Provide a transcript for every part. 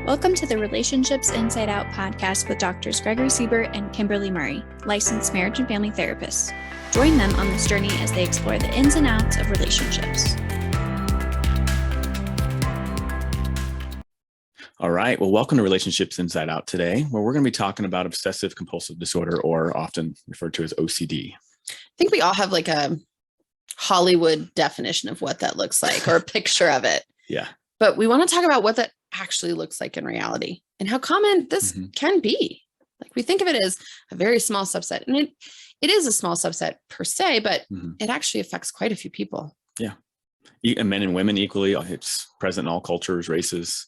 Welcome to the Relationships Inside Out podcast with Doctors Gregory Siebert and Kimberly Murray, licensed marriage and family therapists. Join them on this journey as they explore the ins and outs of relationships. All right. Well, welcome to Relationships Inside Out today, where we're going to be talking about obsessive compulsive disorder, or often referred to as OCD. I think we all have like a Hollywood definition of what that looks like, or a picture of it. Yeah. But we want to talk about what that actually looks like in reality and how common this can be. Like, we think of it as a very small subset, and it is a small subset per se, but it actually affects quite a few people. Yeah. And men and women equally. It's present in all cultures, races.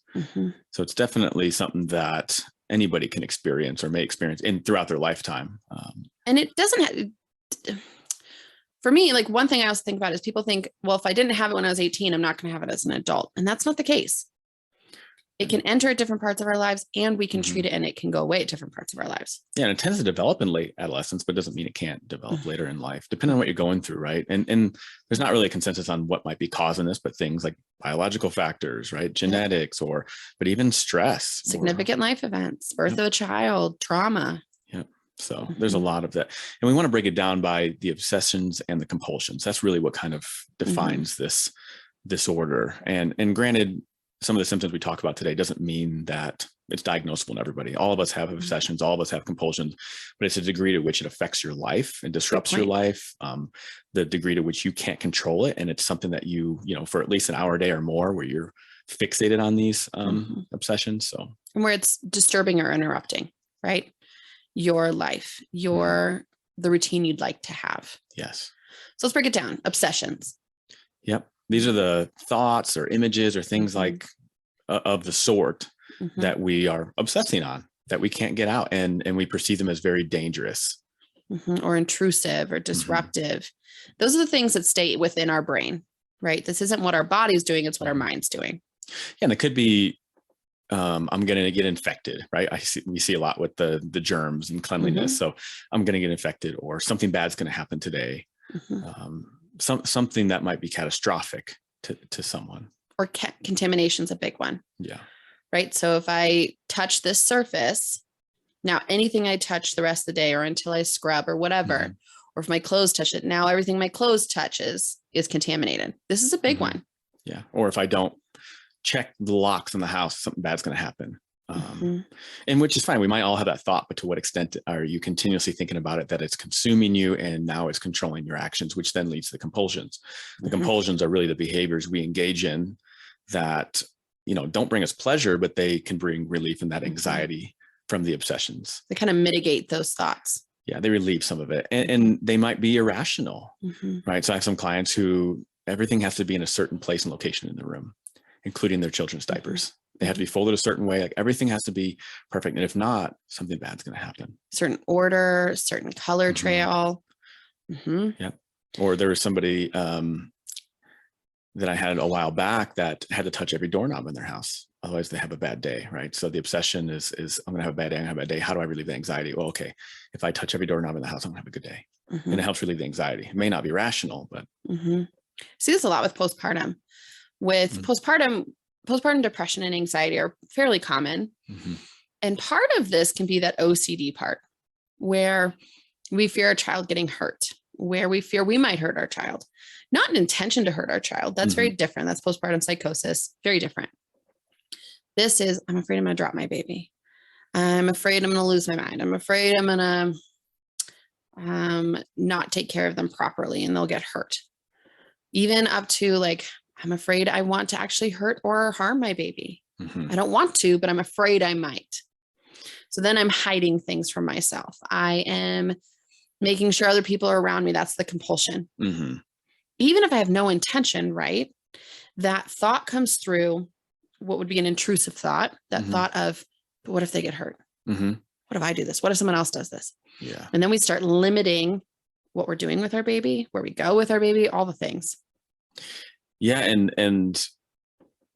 So it's definitely something that anybody can experience or may experience throughout their lifetime. And it doesn't for me, like, one thing I also think about is people think, well, if I didn't have it when I was 18, I'm not going to have it as an adult. And that's not the case. It can enter at different parts of our lives, and we can treat it, and it can go away at different parts of our lives. Yeah. And it tends to develop in late adolescence, but doesn't mean it can't develop later in life, depending on what you're going through. Right. And there's not really a consensus on what might be causing this, but things like biological factors, right? Genetics, but even stress, significant life events, birth of a child, trauma. So there's a lot of that. And we want to break it down by the obsessions and the compulsions. That's really what kind of defines this disorder. And granted, some of the symptoms we talk about today doesn't mean that it's diagnosable in everybody. All of us have obsessions, all of us have compulsions, but it's a degree to which it affects your life and disrupts your life, the degree to which you can't control it. And it's something that you for at least an hour a day or more, where you're fixated on these obsessions. So, and where it's disturbing or interrupting, right? Your life, the routine you'd like to have. Yes. So let's break it down. Obsessions. Yep. These are the thoughts or images or things like of the sort that we are obsessing on, that we can't get out, and we perceive them as very dangerous or intrusive or disruptive. Those are the things that stay within our brain, right? This isn't what our body's doing. It's what our mind's doing. Yeah, and it could be, I'm going to get infected, right? We see a lot with the germs and cleanliness. So I'm going to get infected, or something bad's going to happen today. Something that might be catastrophic to someone. Or contamination's a big one. Yeah. Right. So if I touch this surface, now anything I touch the rest of the day, or until I scrub or whatever, or if my clothes touch it, now everything my clothes touches is contaminated. This is a big one. Yeah. Or if I don't check the locks in the house, something bad's going to happen. And which is fine. We might all have that thought, but to what extent are you continuously thinking about it, that it's consuming you and now it's controlling your actions, which then leads to the compulsions. The compulsions are really the behaviors we engage in that, don't bring us pleasure, but they can bring relief in that anxiety from the obsessions. They kind of mitigate those thoughts. Yeah, they relieve some of it. And they might be irrational, right? So I have some clients who everything has to be in a certain place and location in the room, including their children's diapers. They have to be folded a certain way. Like, everything has to be perfect. And if not, something bad's going to happen. Certain order, certain color trail. Yeah. Or there was somebody that I had a while back that had to touch every doorknob in their house. Otherwise they have a bad day, right? So the obsession is I'm going to have a bad day. I'm going to have a bad day. How do I relieve the anxiety? Well, okay, if I touch every doorknob in the house, I'm going to have a good day. And it helps relieve the anxiety. It may not be rational, but. See this a lot with postpartum. With postpartum depression and anxiety are fairly common. And part of this can be that OCD part, where we fear a child getting hurt, where we fear we might hurt our child. Not an intention to hurt our child. That's very different. That's postpartum psychosis. Very different. This is, I'm afraid I'm going to drop my baby. I'm afraid I'm going to lose my mind. I'm afraid I'm going to not take care of them properly and they'll get hurt. Even up to like, I'm afraid I want to actually hurt or harm my baby. I don't want to, but I'm afraid I might. So then I'm hiding things from myself. I am making sure other people are around me. That's the compulsion. Even if I have no intention, right? That thought comes through, what would be an intrusive thought, that thought of, but what if they get hurt? What if I do this? What if someone else does this? Yeah. And then we start limiting what we're doing with our baby, where we go with our baby, all the things. Yeah. And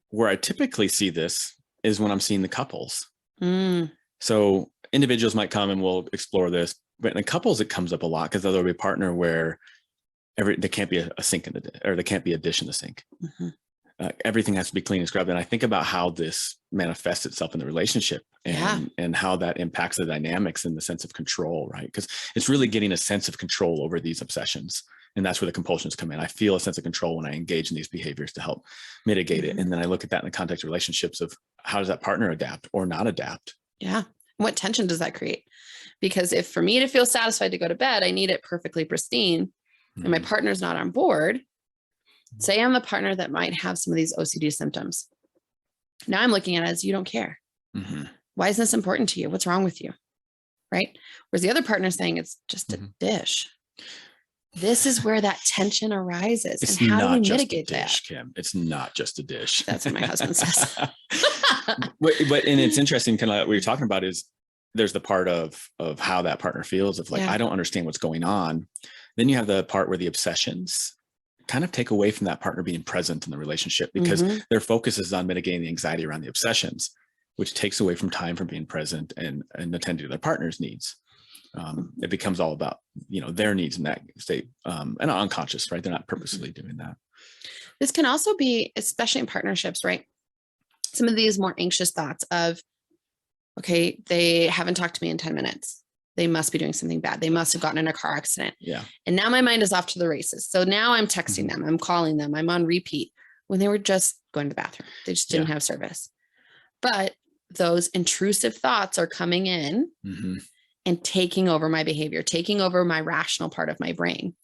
where I typically see this is when I'm seeing the couples. So individuals might come and we'll explore this, but in the couples, it comes up a lot because there'll be a partner where there can't be a sink in the, or there can't be a dish in the sink. everything has to be clean and scrubbed. And I think about how this manifests itself in the relationship and how that impacts the dynamics and the sense of control, right? Because it's really getting a sense of control over these obsessions. And that's where the compulsions come in. I feel a sense of control when I engage in these behaviors to help mitigate it. And then I look at that in the context of relationships of how does that partner adapt or not adapt? Yeah. What tension does that create? Because if for me to feel satisfied to go to bed, I need it perfectly pristine, and my partner's not on board. Say I'm the partner that might have some of these OCD symptoms. Now I'm looking at it as you don't care. Why is this important to you? What's wrong with you? Right? Whereas the other partner saying it's just a dish. This is where that tension arises. It's and how do we not just mitigate a dish, that? Kim. It's not just a dish. That's what my husband says. but and it's interesting, kind of like what you're talking about is there's the part of how that partner feels of like, I don't understand what's going on. Then you have the part where the obsessions kind of take away from that partner being present in the relationship because their focus is on mitigating the anxiety around the obsessions, which takes away from time from being present and attending to their partner's needs. It becomes all about, their needs in that state, and unconscious, right? They're not purposely doing that. This can also be, especially in partnerships, right? Some of these more anxious thoughts of, okay, they haven't talked to me in 10 minutes. They must be doing something bad. They must have gotten in a car accident. Yeah. And now my mind is off to the races. So now I'm texting them, I'm calling them, I'm on repeat when they were just going to the bathroom. They just didn't have service. But those intrusive thoughts are coming in and taking over my behavior, taking over my rational part of my brain.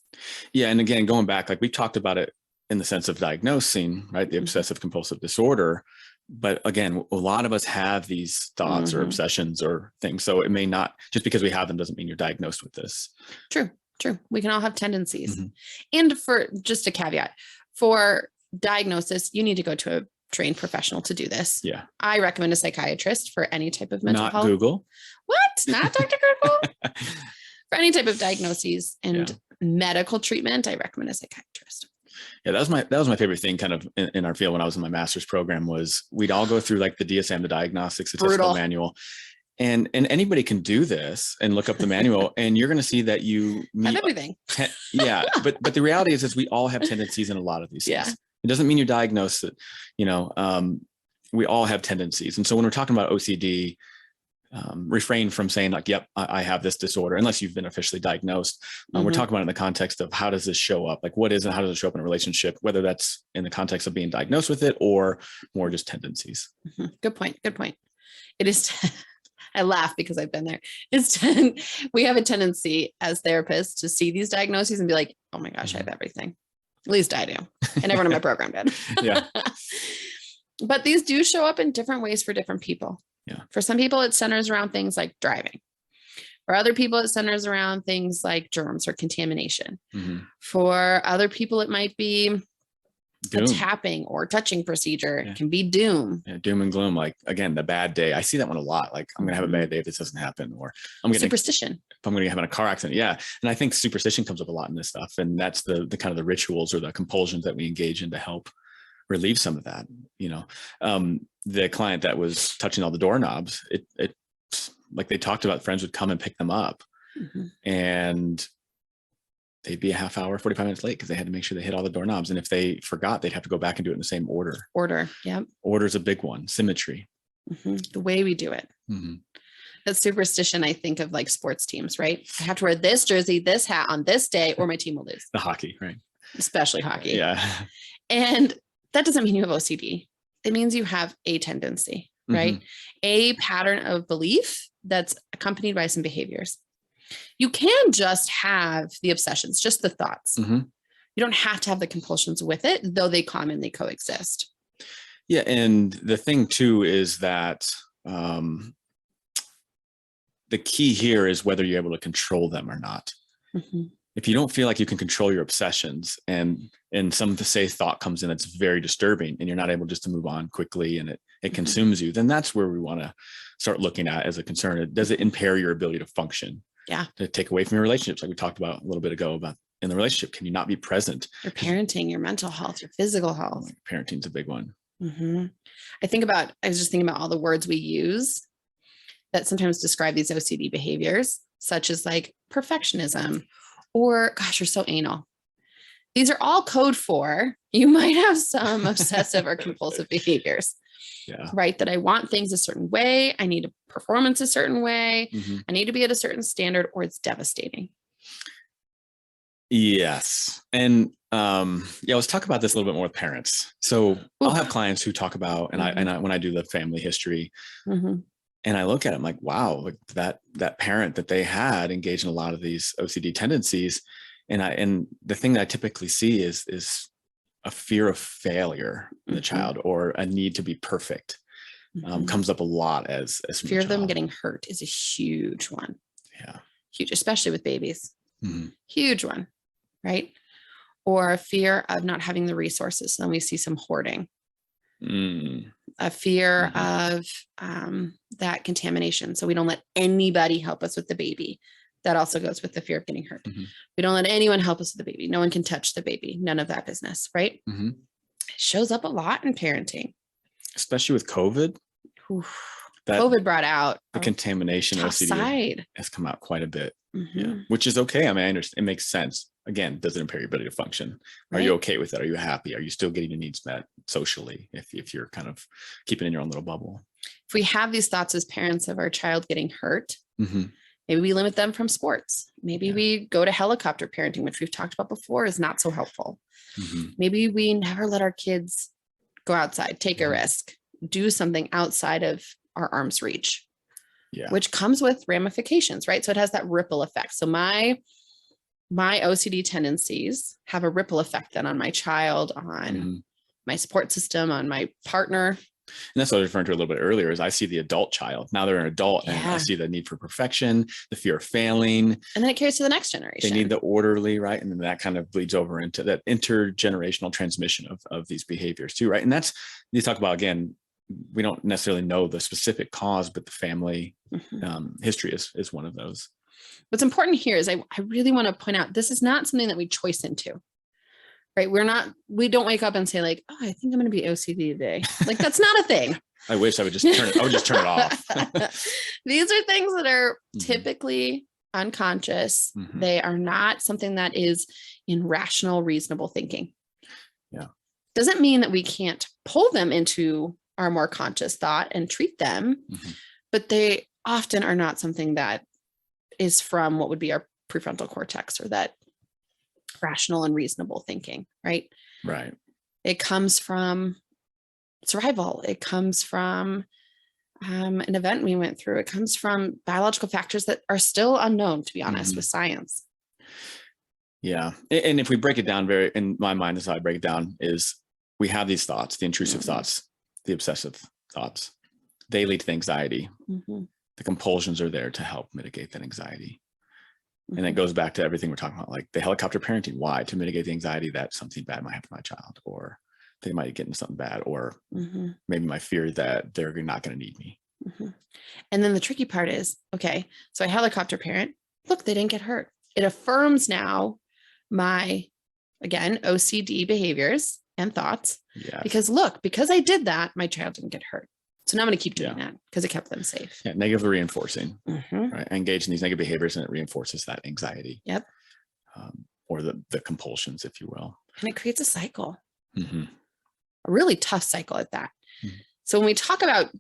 Yeah. And again, going back, like we talked about it in the sense of diagnosing, right? The obsessive compulsive disorder. But again, a lot of us have these thoughts or obsessions or things. So it may not, just because we have them doesn't mean you're diagnosed with this. True. We can all have tendencies. And for just a caveat, for diagnosis, you need to go to a trained professional to do this. Yeah. I recommend a psychiatrist for any type of mental health. Not Google. What? Not Dr. Google? For any type of diagnoses and medical treatment, I recommend a psychiatrist. Yeah, that was my favorite thing kind of in our field when I was in my master's program was we'd all go through like the DSM, the diagnostic statistical manual. And anybody can do this and look up the manual and you're going to see that you have everything. But the reality is we all have tendencies in a lot of these things. It doesn't mean you're diagnosed that, we all have tendencies. And so when we're talking about OCD, refrain from saying like, yep, I have this disorder, unless you've been officially diagnosed. We're talking about it in the context of how does this show up? Like what is and how does it show up in a relationship, whether that's in the context of being diagnosed with it or more just tendencies. Good point. It is, I laugh because I've been there. We have a tendency as therapists to see these diagnoses and be like, oh my gosh, I have everything. At least I do. And everyone in my program did. Yeah. But these do show up in different ways for different people. Yeah. For some people, it centers around things like driving. For other people, it centers around things like germs or contamination. For other people, it might be a tapping or touching procedure. It can be doom. Yeah, doom and gloom. Like again, the bad day. I see that one a lot. Like I'm going to have a bad day if this doesn't happen, or I'm going to superstition. If I'm going to have a car accident. Yeah. And I think superstition comes up a lot in this stuff. And that's the kind of the rituals or the compulsions that we engage in to help relieve some of that. The client that was touching all the doorknobs, it like they talked about, friends would come and pick them up and they'd be a half hour, 45 minutes late because they had to make sure they hit all the doorknobs. And if they forgot, they'd have to go back and do it in the same order. Yeah. Order is a big one. Symmetry. The way we do it. That superstition, I think of like sports teams, right? I have to wear this jersey, this hat on this day, or my team will lose. The hockey, right? Especially hockey. Yeah. And that doesn't mean you have OCD. It means you have a tendency, right? A pattern of belief that's accompanied by some behaviors. You can just have the obsessions, just the thoughts. You don't have to have the compulsions with it, though they commonly coexist. Yeah. And the thing too is that the key here is whether you're able to control them or not. If you don't feel like you can control your obsessions and some to say thought comes in that's very disturbing and you're not able just to move on quickly and it consumes you, then that's where we want to start looking at as a concern. Does it impair your ability to function? Yeah. To take away from your relationships, like we talked about a little bit ago about in the relationship, can you not be present? Your parenting, your mental health, your physical health. Parenting's a big one. I was just thinking about all the words we use that sometimes describe these OCD behaviors, such as like perfectionism or, gosh, you're so anal. These are all code for you might have some obsessive or compulsive behaviors. Yeah. Right. That I want things a certain way. I need a performance a certain way. I need to be at a certain standard, or it's devastating. Yes. And let's talk about this a little bit more with parents. So I'll have clients who talk about, and when I do the family history, and I look at it, I'm like, wow, like that parent that they had engaged in a lot of these OCD tendencies. And the thing that I typically see is a fear of failure in the child, or a need to be perfect. Comes up a lot as fear of them getting hurt is a huge one. Yeah. Huge, especially with babies. Huge one. Right. Or a fear of not having the resources. Then we see some hoarding. A fear of that contamination. So we don't let anybody help us with the baby. That also goes with the fear of getting hurt. We don't let anyone help us with the baby. No one can touch the baby. None of that business. Right. It shows up a lot in parenting. Especially with COVID. COVID brought out the contamination OCD has come out quite a bit. Yeah, which is okay. I mean, I understand. It makes sense. Again, does it impair your ability to function? Are you okay with that? Are you happy? Are you still getting your needs met socially if you're kind of keeping in your own little bubble? If we have these thoughts as parents of our child getting hurt, maybe we limit them from sports. Maybe we go to helicopter parenting, which we've talked about before, is not so helpful. Maybe we never let our kids go outside, take a risk, do something outside of our arm's reach. Which comes with ramifications, right? So it has that ripple effect. So my OCD tendencies have a ripple effect then on my child, on my support system, on my partner. And that's what I was referring to a little bit earlier, is I see the adult child. Now they're an adult and I see the need for perfection, the fear of failing. And then it carries to the next generation. They need the orderly, right? And then that kind of bleeds over into that intergenerational transmission of these behaviors too, right? And that's, you talk about, again, we don't necessarily know the specific cause, but the family history is one of those. What's important here is I really want to point out, this is not something that we choice into, right? We don't wake up and say like, oh, I think I'm going to be OCD today. Like, that's not a thing. I wish I would just turn it off. These are things that are typically unconscious. They are not something that is in rational, reasonable thinking. Yeah. Doesn't mean that we can't pull them into our more conscious thought and treat them, but they often are not something that is from what would be our prefrontal cortex, or that rational and reasonable thinking, right? Right. It comes from survival. It comes from an event we went through. It comes from biological factors that are still unknown, to be honest, with science. Yeah. And if we break it down in my mind, this is how I break it down, is we have these thoughts, the intrusive thoughts, the obsessive thoughts. They lead to anxiety. The compulsions are there to help mitigate that anxiety. And it goes back to everything we're talking about, like the helicopter parenting. Why? To mitigate the anxiety that something bad might happen to my child, or they might get into something bad, or maybe my fear that they're not going to need me. And then the tricky part is, okay, so I helicopter parent, look, they didn't get hurt. It affirms now my, again, OCD behaviors and thoughts. Because look, because I did that, my child didn't get hurt. So now I'm going to keep doing that because it kept them safe. Yeah, negatively reinforcing, right? I engage in these negative behaviors and it reinforces that anxiety. Or the compulsions, if you will. And it creates a cycle, a really tough cycle at that. So when we talk about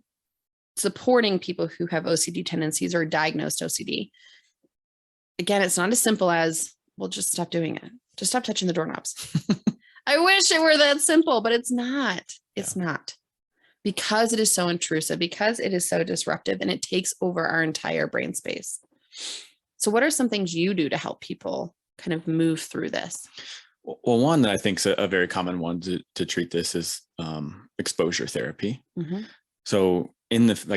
supporting people who have OCD tendencies or diagnosed OCD, again, it's not as simple as, well, just stop doing it. Just stop touching the doorknobs. I wish it were that simple, but it's not. It's not. Because it is so intrusive, because it is so disruptive, and it takes over our entire brain space. So what are some things you do to help people kind of move through this? Well, one that I think is a very common one to treat this is exposure therapy. So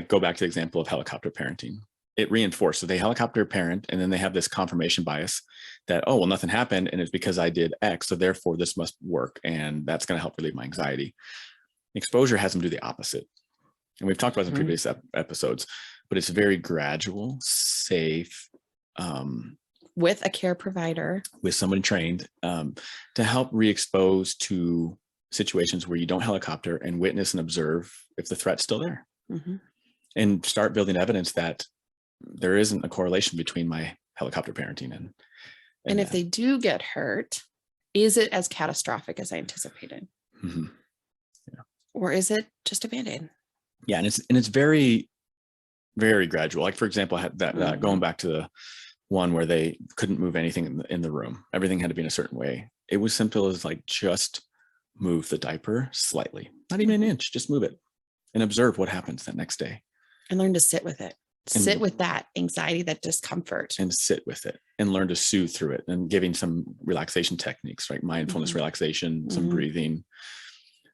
go back to the example of helicopter parenting. It reinforced. So they helicopter parent, and then they have this confirmation bias that, oh, well, nothing happened, and it's because I did X, so therefore this must work, and that's going to help relieve my anxiety. Exposure has them do the opposite. And we've talked about this in previous episodes, but it's very gradual, safe, with a care provider, with someone trained, to help re-expose to situations where you don't helicopter and witness and observe if the threat's still there, and start building evidence that there isn't a correlation between my helicopter parenting and if they do get hurt, Is it as catastrophic as I anticipated? Mm-hmm. Yeah. Or is it just a Band-Aid? Yeah. And it's very, very gradual. Like, for example, I had that going back to the one where they couldn't move anything in the room. Everything had to be in a certain way. It was simple as like, just move the diaper slightly, not even an inch, just move it and observe what happens that next day. And learn to sit with it. Sit with that anxiety, that discomfort. And sit with it and learn to soothe through it, and giving some relaxation techniques, like mindfulness, relaxation, some breathing.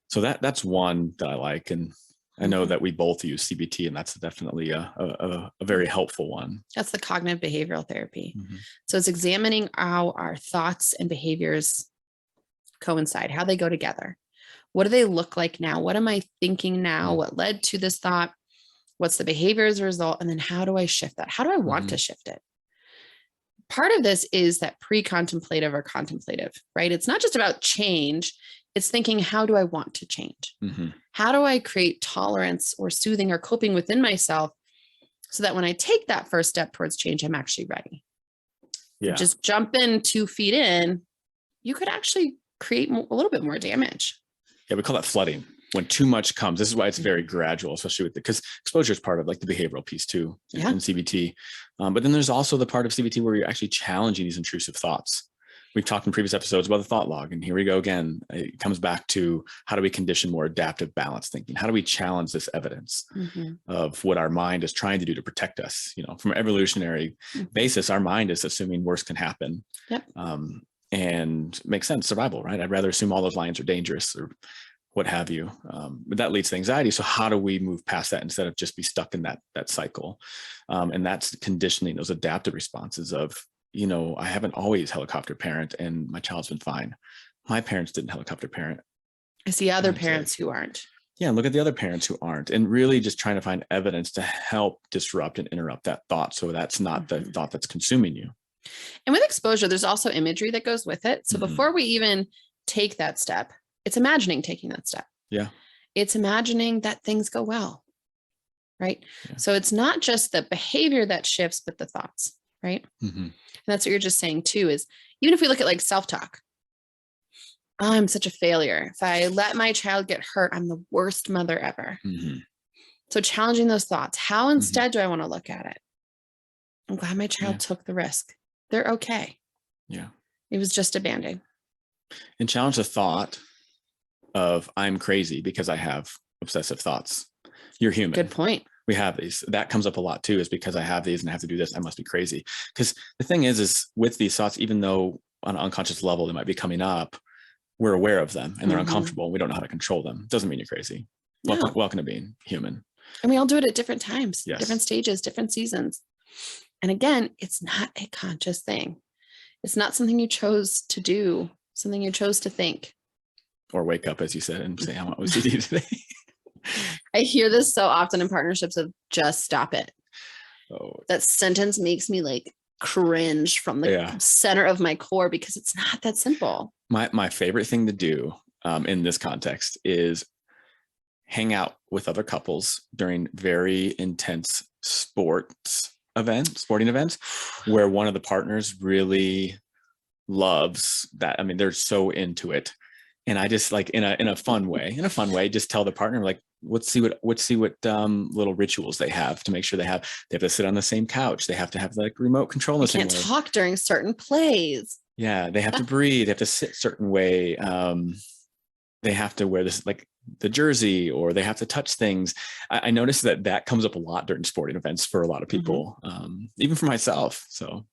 So that's one that I like. And I know that we both use CBT, and that's definitely a very helpful one. That's the cognitive behavioral therapy. So it's examining how our thoughts and behaviors coincide, how they go together. What do they look like now? What am I thinking now? What led to this thought? What's the behavior as a result? And then how do I shift that? How do I want to shift it? Part of this is that pre-contemplative or contemplative, right? It's not just about change. It's thinking, how do I want to change? How do I create tolerance or soothing or coping within myself so that when I take that first step towards change, I'm actually ready? Yeah. Just jump in 2 feet in, you could actually create a little bit more damage. Yeah, we call that flooding. When too much comes, this is why it's very gradual, especially with because exposure is part of like the behavioral piece too in CBT. But then there's also the part of CBT where you're actually challenging these intrusive thoughts. We've talked in previous episodes about the thought log, and here we go again. It comes back to, how do we condition more adaptive, balanced thinking? How do we challenge this evidence of what our mind is trying to do to protect us? You know, from an evolutionary basis, our mind is assuming worse can happen. And makes sense, survival, right? I'd rather assume all those lions are dangerous or what have you. But that leads to anxiety. So how do we move past that instead of just be stuck in that cycle? And that's conditioning those adaptive responses of, you know, I haven't always helicopter parent and my child's been fine. My parents didn't helicopter parent. I see other parents who aren't. Yeah, and look at the other parents who aren't, and really just trying to find evidence to help disrupt and interrupt that thought, so that's not the thought that's consuming you. And with exposure, there's also imagery that goes with it. So before we even take that step, it's imagining taking that step. Yeah. It's imagining that things go well, right? Yeah. So it's not just the behavior that shifts, but the thoughts, right? And that's what you're just saying too, is even if we look at like self-talk, I'm such a failure. If I let my child get hurt, I'm the worst mother ever. So challenging those thoughts, how instead do I want to look at it? I'm glad my child took the risk. They're okay. Yeah. It was just a Band-Aid. And challenge the thought of, I'm crazy because I have obsessive thoughts. You're human. Good point. We have these. That comes up a lot too, is because I have these and I have to do this, I must be crazy. Because the thing is with these thoughts, even though on an unconscious level they might be coming up, we're aware of them and they're uncomfortable and we don't know how to control them. Doesn't mean you're crazy. Welcome to being human. And we all do it at different times, yes. different stages, different seasons. And again, it's not a conscious thing. It's not something you chose to do, something you chose to think. Or wake up, as you said, and say, I want OCD today. I hear this so often in partnerships of just stop it. Oh. That sentence makes me like cringe from the center of my core, because it's not that simple. My favorite thing to do in this context is hang out with other couples during very intense sporting events, where one of the partners really loves that. I mean, they're so into it. And I just like in a fun way, just tell the partner, like, let's see what little rituals they have to make sure they have to sit on the same couch. They have to have like remote control in the same way. They can't talk during certain plays. Yeah. They have to breathe. They have to sit a certain way. They have to wear this, like the jersey, or they have to touch things. I noticed that comes up a lot during sporting events for a lot of people, even for myself. So,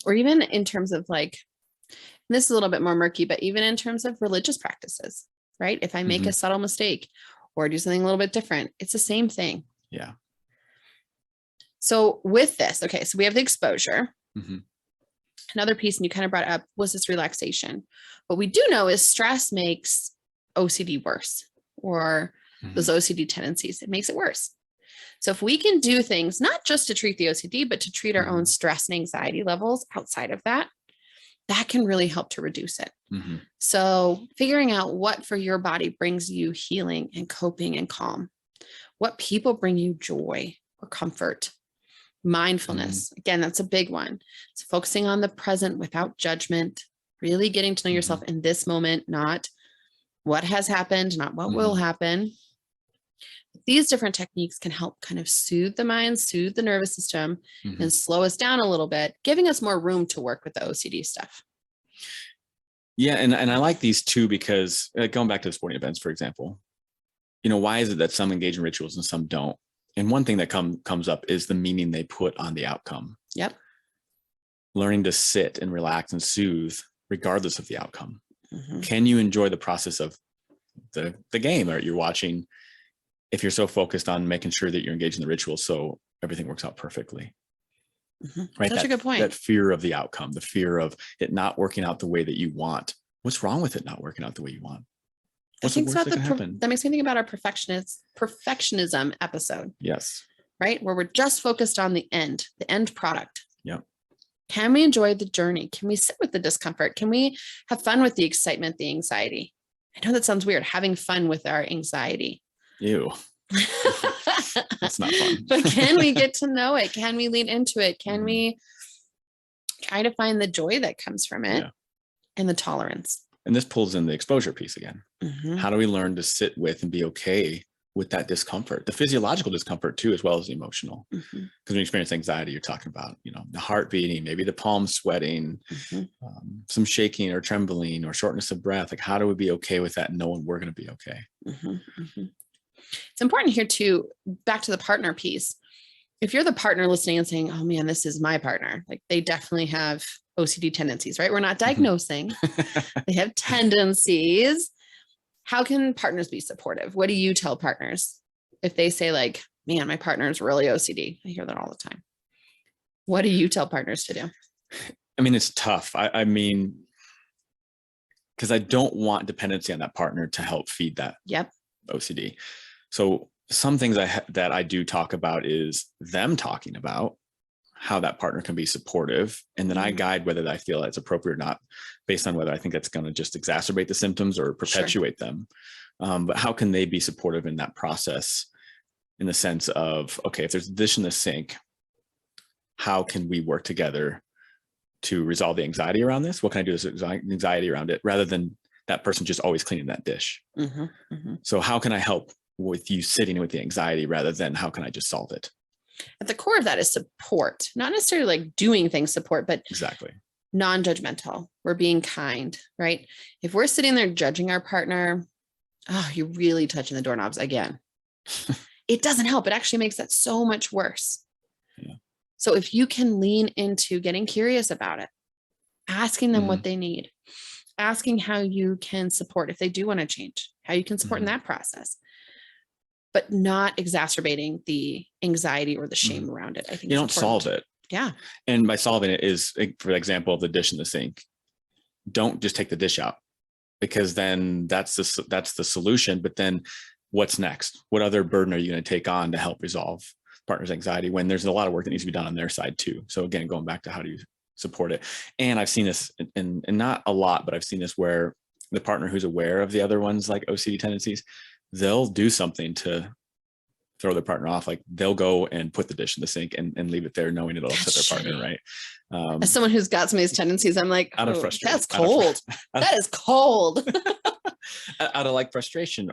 or even in terms of like, this is a little bit more murky, but even in terms of religious practices, right? If I make a subtle mistake or do something a little bit different, it's the same thing. Yeah. So with this, okay, so we have the exposure. Another piece, and you kind of brought up, was this relaxation. What we do know is stress makes OCD worse, or those OCD tendencies. It makes it worse. So if we can do things, not just to treat the OCD, but to treat our own stress and anxiety levels outside of that, that can really help to reduce it. So figuring out what for your body brings you healing and coping and calm, what people bring you joy or comfort, mindfulness. Again, that's a big one. So focusing on the present without judgment, really getting to know yourself in this moment, not what has happened, not what will happen. These different techniques can help kind of soothe the mind, soothe the nervous system, and slow us down a little bit, giving us more room to work with the OCD stuff. Yeah. And I like these too, because going back to the sporting events, for example, why is it that some engage in rituals and some don't? And one thing that comes up is the meaning they put on the outcome. Yep. Learning to sit and relax and soothe regardless of the outcome. Can you enjoy the process of the game that you're watching if you're so focused on making sure that you're engaged in the ritual so everything works out perfectly? Right. Such a good point. That fear of the outcome, the fear of it not working out the way that you want. What's wrong with it not working out the way you want? What's the worst that can happen? That makes me think about our perfectionism episode. Yes. Right. Where we're just focused on the end product. Yep. Can we enjoy the journey? Can we sit with the discomfort? Can we have fun with the excitement, the anxiety? I know that sounds weird, having fun with our anxiety. Ew. That's not fun. But can we get to know it? Can we lean into it? Can we try to find the joy that comes from it and the tolerance? And this pulls in the exposure piece again. How do we learn to sit with and be okay with that discomfort, the physiological discomfort too, as well as the emotional? Because when you experience anxiety, you're talking about, the heart beating, maybe the palms sweating, some shaking or trembling or shortness of breath. Like, how do we be okay with that, knowing we're going to be okay? It's important here too, back to the partner piece. If you're the partner listening and saying, oh man, this is my partner, like they definitely have OCD tendencies, right? We're not diagnosing. They have tendencies. How can partners be supportive? What do you tell partners if they say like, man, my partner is really OCD? I hear that all the time. What do you tell partners to do? I mean, it's tough. I mean, because I don't want dependency on that partner to help feed that OCD. So some things that I do talk about is them talking about how that partner can be supportive. And then I guide whether I feel that's appropriate or not, based on whether I think that's going to just exacerbate the symptoms or perpetuate them. But how can they be supportive in that process, in the sense of, okay, if there's a dish in the sink, how can we work together to resolve the anxiety around this? What can I do to anxiety around it, rather than that person just always cleaning that dish? So how can I help with you sitting with the anxiety, rather than how can I just solve it? At the core of that is support, not necessarily like doing things support, but exactly non-judgmental. We're being kind, right? If we're sitting there judging our partner, oh, you're really touching the doorknobs again. It doesn't help. It actually makes that so much worse. So if you can lean into getting curious about it, asking them what they need, asking how you can support if they do want to change, how you can support in that process, but not exacerbating the anxiety or the shame around it. I think you don't solve it. Yeah. And by solving it is, for example, of the dish in the sink, don't just take the dish out, because then that's the solution. But then what's next? What other burden are you going to take on to help resolve partner's anxiety, when there's a lot of work that needs to be done on their side too? So again, going back to how do you support it? And I've seen this, and not a lot, but I've seen this where the partner who's aware of the other one's like OCD tendencies, they'll do something to throw their partner off. Like they'll go and put the dish in the sink and leave it there, knowing it'll upset their partner, right? As someone who's got some of these tendencies, I'm like, out of frustration. That's cold. That is cold. Out of like frustration,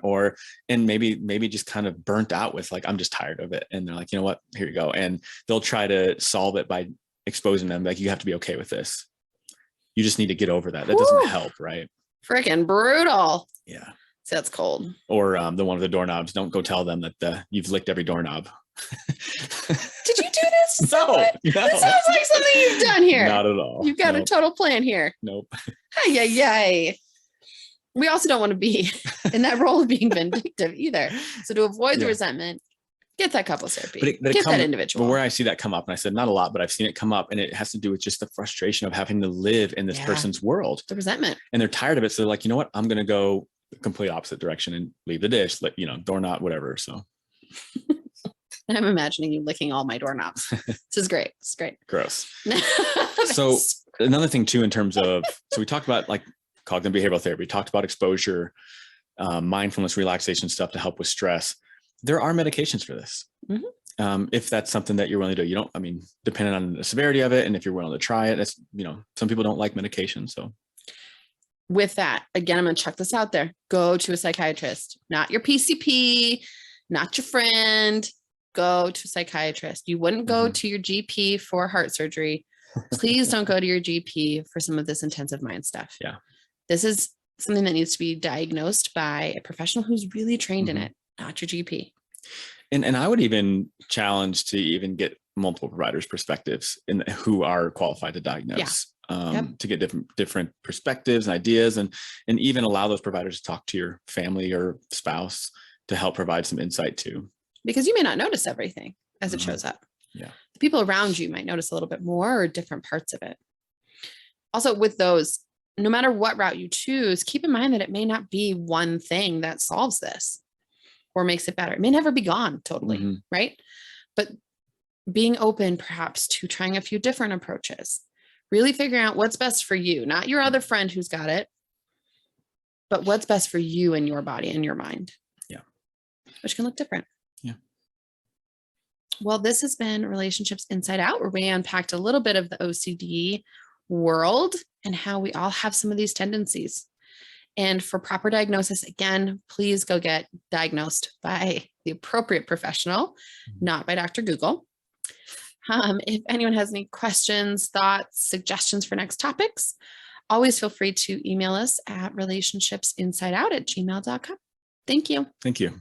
and maybe just kind of burnt out with like, I'm just tired of it. And they're like, you know what, here you go. And they'll try to solve it by exposing them. Like, you have to be okay with this. You just need to get over that. That doesn't help, right? Freaking brutal. Yeah. So that's cold. Or the one with the doorknobs. Don't go tell them that you've licked every doorknob. Did you do this? No. This sounds like something you've done here. Not at all. You've got a total plan here. Nope. Yay. We also don't want to be in that role of being vindictive either. So to avoid the resentment, get that couples therapy. Get that individual. But where I see that come up, and I said not a lot, but I've seen it come up, and it has to do with just the frustration of having to live in this person's world. The resentment. And they're tired of it. So they're like, you know what? I'm going to go the complete opposite direction and leave the dish, doorknob, whatever. So I'm imagining you licking all my doorknobs. This is great. It's great. Gross. So another thing too, in terms of, so we talked about like cognitive behavioral therapy, we talked about exposure, mindfulness, relaxation stuff to help with stress. There are medications for this. If that's something that you're willing to do, depending on the severity of it, and if you're willing to try it, that's, some people don't like medication. So With that, again, I'm going to chuck this out there. Go to a psychiatrist, not your PCP, not your friend. Go to a psychiatrist. You wouldn't go to your GP for heart surgery. Please don't go to your GP for some of this intensive mind stuff. Yeah. This is something that needs to be diagnosed by a professional who's really trained in it, not your GP. And I would even challenge to even get multiple providers' perspectives who are qualified to diagnose. To get different perspectives and ideas, and even allow those providers to talk to your family or spouse to help provide some insight too. Because you may not notice everything as it shows up. Yeah. The people around you might notice a little bit more or different parts of it. Also with those, no matter what route you choose, keep in mind that it may not be one thing that solves this or makes it better. It may never be gone totally, right? But being open perhaps to trying a few different approaches. Really figuring out what's best for you, not your other friend who's got it, but what's best for you and your body and your mind. Yeah. Which can look different. Yeah. Well, this has been Relationships Inside Out, where we unpacked a little bit of the OCD world and how we all have some of these tendencies. And for proper diagnosis, again, please go get diagnosed by the appropriate professional, not by Dr. Google. If anyone has any questions, thoughts, suggestions for next topics, always feel free to email us at relationshipsinsideout@gmail.com. Thank you. Thank you.